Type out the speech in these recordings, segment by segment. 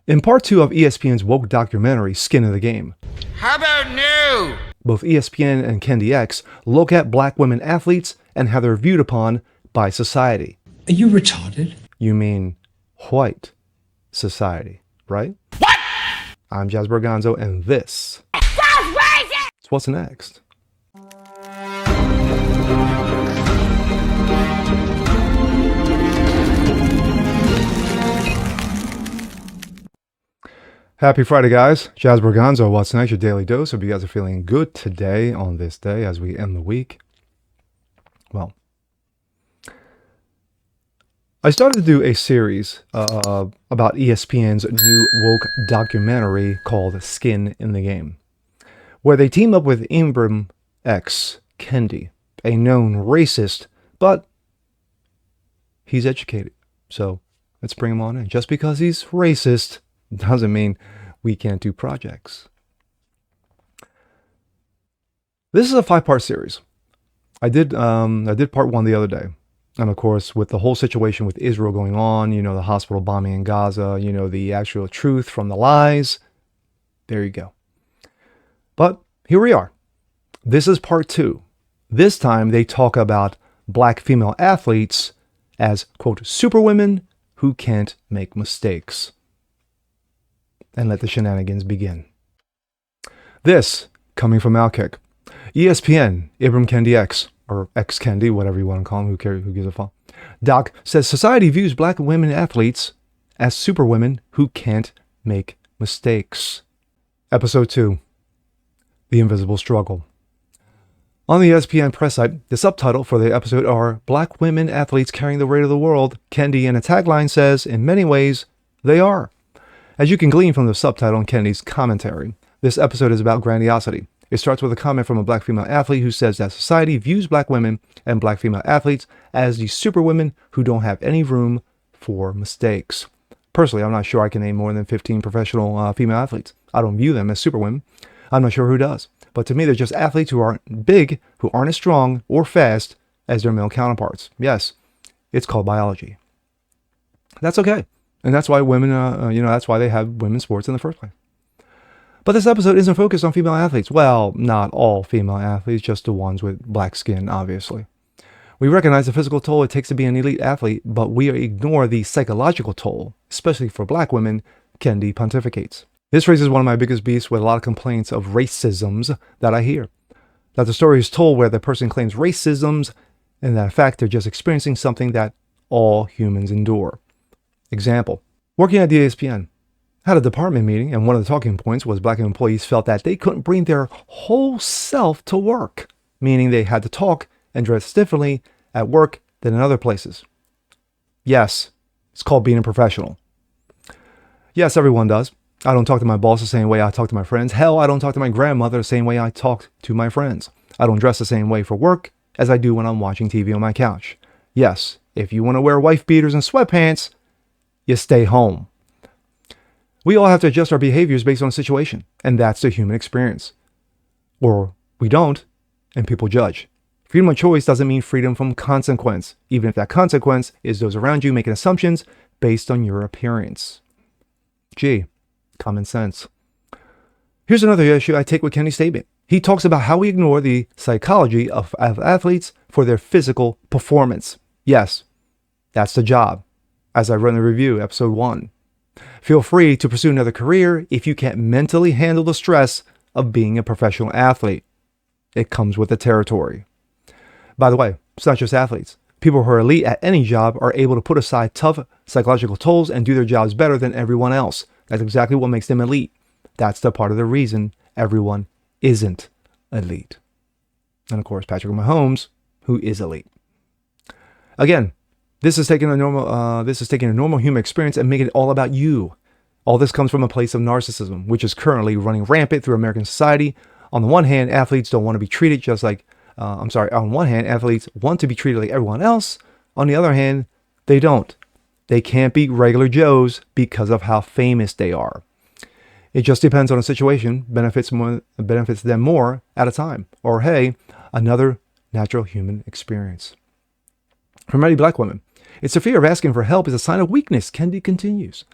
In part 2 of ESPN's woke documentary, Skin in the Game, How about new? both ESPN and Kendi X look at black women athletes and how they're viewed upon by society. Are you retarded? You mean white society, right? What? I'm Jazz Berganzo, and this is What's Next. Happy Friday, guys. Jazz Berganzo, What's Next, your daily dose. Hope you guys are feeling good today on this day as we end the week. Well, I started to do a series about ESPN's new woke documentary called Skin in the Game, where they team up with Espn'S Kendi, a known racist, but he's educated. So let's bring him on in. Just because he's racist doesn't mean we can't do projects. This is a 5-part series. I did part 1 the other day. And of course, with the whole situation with Israel going on, the hospital bombing in Gaza, the actual truth from the lies. There you go. But here we are. This is part 2. This time they talk about black female athletes as, quote, superwomen who can't make mistakes. And let the shenanigans begin. This, coming from Outkick. ESPN, Ibram Kendi X, or X Kendi, whatever you want to call him, who gives a fuck. Doc says society views black women athletes as superwomen who can't make mistakes. Episode 2, The Invisible Struggle. On the ESPN press site, the subtitle for the episode are Black Women Athletes Carrying the Weight of the World. Kendi, in a tagline, says, in many ways, they are. As you can glean from the subtitle and Kendi's commentary, this episode is about grandiosity. It starts with a comment from a black female athlete who says that society views black women and black female athletes as the superwomen who don't have any room for mistakes. Personally, I'm not sure I can name more than 15 professional female athletes. I don't view them as superwomen. I'm not sure who does. But to me, they're just athletes who aren't big, who aren't as strong or fast as their male counterparts. Yes, it's called biology. That's okay. And that's why women, that's why they have women's sports in the first place. But this episode isn't focused on female athletes. Well, not all female athletes, just the ones with black skin, obviously. We recognize the physical toll it takes to be an elite athlete, but we ignore the psychological toll, especially for black women, Kendi pontificates. This raises one of my biggest beefs with a lot of complaints of racisms that I hear. That the story is told where the person claims racisms, and that in fact they're just experiencing something that all humans endure. Example, working at the ESPN, had a department meeting, and one of the talking points was black employees felt that they couldn't bring their whole self to work, meaning they had to talk and dress differently at work than in other places. Yes, it's called being a professional. Yes, everyone does. I don't talk to my boss the same way I talk to my friends. Hell, I don't talk to my grandmother the same way I talk to my friends. I don't dress the same way for work as I do when I'm watching TV on my couch. Yes, if you want to wear wife beaters and sweatpants, you stay home. We all have to adjust our behaviors based on the situation, and that's the human experience. Or we don't, and people judge. Freedom of choice doesn't mean freedom from consequence, even if that consequence is those around you making assumptions based on your appearance. Gee, common sense. Here's another issue I take with Kendi's statement. He talks about how we ignore the psychology of athletes for their physical performance. Yes, that's the job. As I run the review, episode 1. Feel free to pursue another career if you can't mentally handle the stress of being a professional athlete. It comes with the territory. By the way, it's not just athletes. People who are elite at any job are able to put aside tough psychological tolls and do their jobs better than everyone else. That's exactly what makes them elite. That's the part of the reason everyone isn't elite. And of course, Patrick Mahomes, who is elite. Again, This is taking a normal human experience and making it all about you. All this comes from a place of narcissism, which is currently running rampant through American society. On the one hand, athletes don't want to be treated just like, on one hand, athletes want to be treated like everyone else. On the other hand, they don't. They can't be regular Joes because of how famous they are. It just depends on the situation, benefits them more at a time. Or hey, another natural human experience. For many black women, it's the fear of asking for help is a sign of weakness, Kendi continues.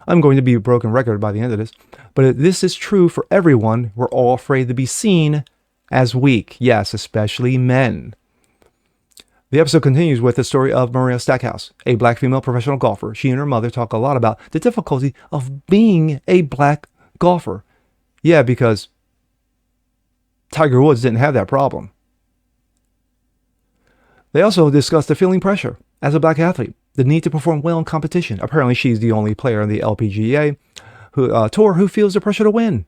I'm going to be a broken record by the end of this, but this is true for everyone. We're all afraid to be seen as weak. Yes, especially men. The episode continues with the story of Maria Stackhouse, a black female professional golfer. She and her mother talk a lot about the difficulty of being a black golfer. Yeah, because Tiger Woods didn't have that problem. They also discuss the feeling pressure as a black athlete, the need to perform well in competition. Apparently, she's the only player in the LPGA tour who feels the pressure to win.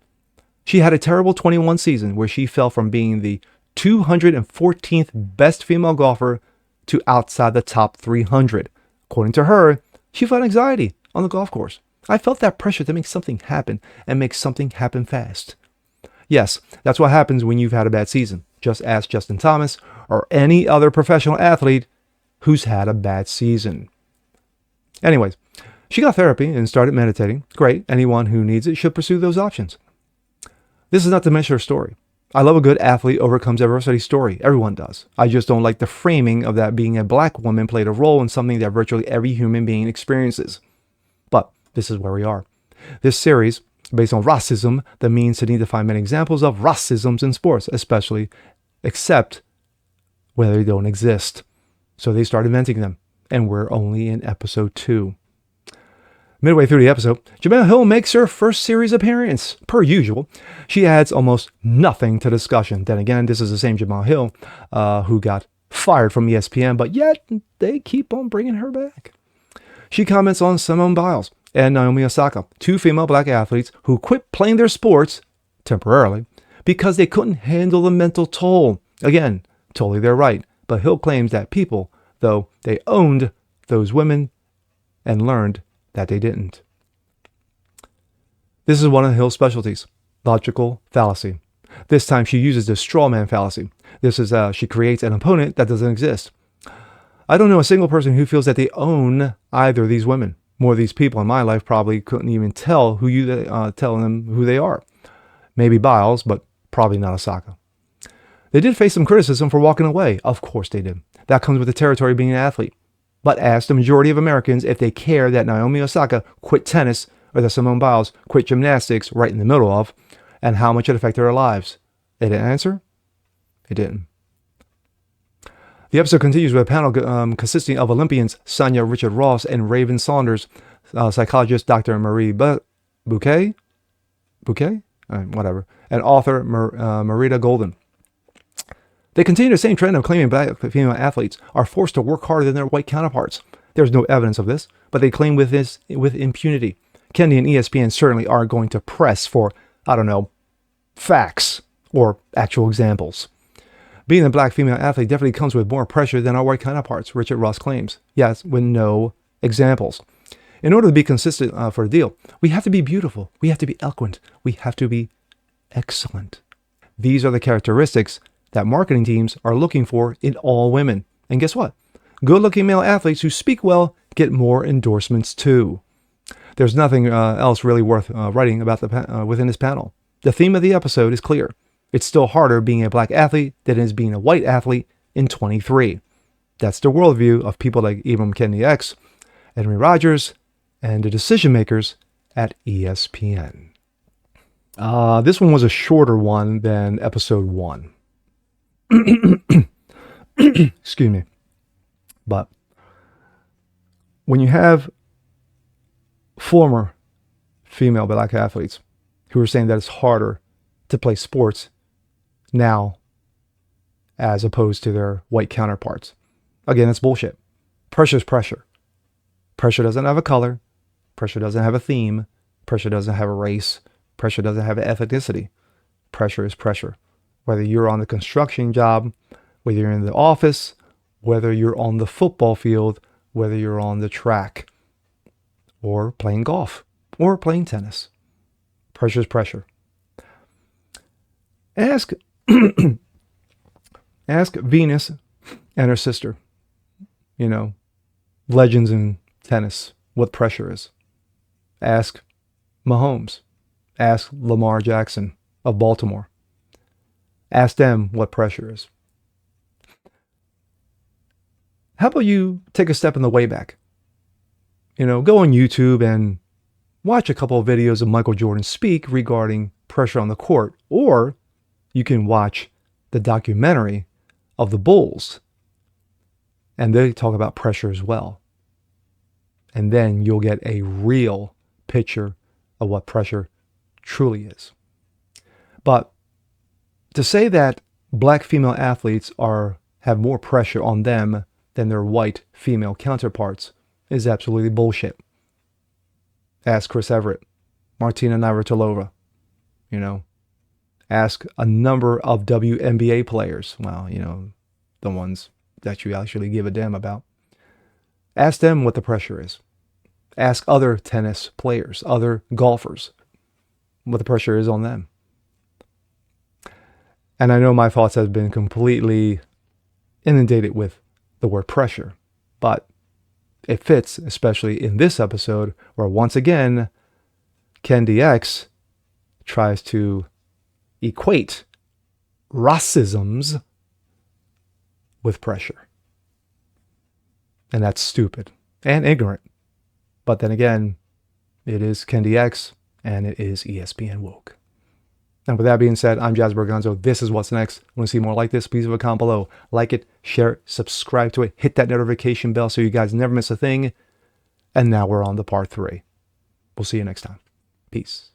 She had a terrible 21 season where she fell from being the 214th best female golfer to outside the top 300. According to her, she felt anxiety on the golf course. I felt that pressure to make something happen and make something happen fast. Yes, that's what happens when you've had a bad season. Just ask Justin Thomas or any other professional athlete who's had a bad season. Anyways, she got therapy and started meditating. Great. Anyone who needs it should pursue those options. This is not to mention her story. I love a good athlete overcomes adversity story. Everyone does. I just don't like the framing of that being a black woman played a role in something that virtually every human being experiences. But this is where we are. This series, based on racism, that means to need to find many examples of racisms in sports, except where they don't exist. So they start inventing them, and we're only in episode 2. Midway through the episode, Jemele Hill makes her first series appearance. Per usual, she adds almost nothing to discussion. Then again, this is the same Jemele Hill who got fired from ESPN, but yet they keep on bringing her back. She comments on Simone Biles and Naomi Osaka, 2 female black athletes who quit playing their sports temporarily because they couldn't handle the mental toll. Again, totally their right. But Hill claims that people, though, they owned those women and learned that they didn't. This is one of Hill's specialties, logical fallacy. This time she uses the straw man fallacy. This is she creates an opponent that doesn't exist. I don't know a single person who feels that they own either of these women. More of these people in my life probably couldn't even tell tell them who they are. Maybe Biles, but probably not Osaka. They did face some criticism for walking away. Of course they did. That comes with the territory of being an athlete. But ask the majority of Americans if they care that Naomi Osaka quit tennis or that Simone Biles quit gymnastics right in the middle of, and how much it affected their lives. They didn't answer. It didn't. The episode continues with a panel consisting of Olympians Sonia Richard Ross and Raven Saunders, psychologist Dr. Marie Bouquet, whatever, and author Marita Golden. They continue the same trend of claiming black female athletes are forced to work harder than their white counterparts. There's no evidence of this, but they claim with impunity. Kendi and ESPN certainly are going to press for, facts or actual examples. Being a black female athlete definitely comes with more pressure than our white counterparts, Richard Ross claims. Yes, with no examples. In order to be consistent for the deal, we have to be beautiful. We have to be eloquent. We have to be excellent. These are the characteristics that marketing teams are looking for in all women. And guess what? Good-looking male athletes who speak well get more endorsements too. There's nothing else really worth writing about within this panel. The theme of the episode is clear. It's still harder being a black athlete than it is being a white athlete in 23. That's the worldview of people like Ibram Kendi X, Henry Rogers, and the decision makers at ESPN. This one was a shorter one than episode 1. Excuse me. But when you have former female black athletes who are saying that it's harder to play sports now as opposed to their white counterparts, again, it's bullshit. Pressure is pressure. Pressure doesn't have a color. Pressure doesn't have a theme. Pressure doesn't have a race. Pressure doesn't have an ethnicity. Pressure is pressure. Whether you're on the construction job, whether you're in the office, whether you're on the football field, whether you're on the track, or playing golf, or playing tennis. Pressure is pressure. Ask Venus and her sister, legends in tennis, what pressure is. Ask Mahomes. Ask Lamar Jackson of Baltimore. Ask them what pressure is. How about you take a step in the way back? Go on YouTube and watch a couple of videos of Michael Jordan speak regarding pressure on the court, or you can watch the documentary of the Bulls, and they talk about pressure as well. And then you'll get a real picture of what pressure truly is. But to say that black female athletes have more pressure on them than their white female counterparts is absolutely bullshit. Ask Chris Everett, Martina Navratilova, ask a number of WNBA players. Well, the ones that you actually give a damn about. Ask them what the pressure is. Ask other tennis players, other golfers, what the pressure is on them. And I know my thoughts have been completely inundated with the word pressure, but it fits, especially in this episode, where once again, Kendi X tries to equate racisms with pressure. And that's stupid and ignorant. But then again, it is Kendi X and it is ESPN woke. And with that being said, I'm Jazz Berganzo. This is What's Next. Want to see more like this? Please leave a comment below. Like it, share it, subscribe to it, hit that notification bell so you guys never miss a thing. And now we're on to part 3. We'll see you next time. Peace.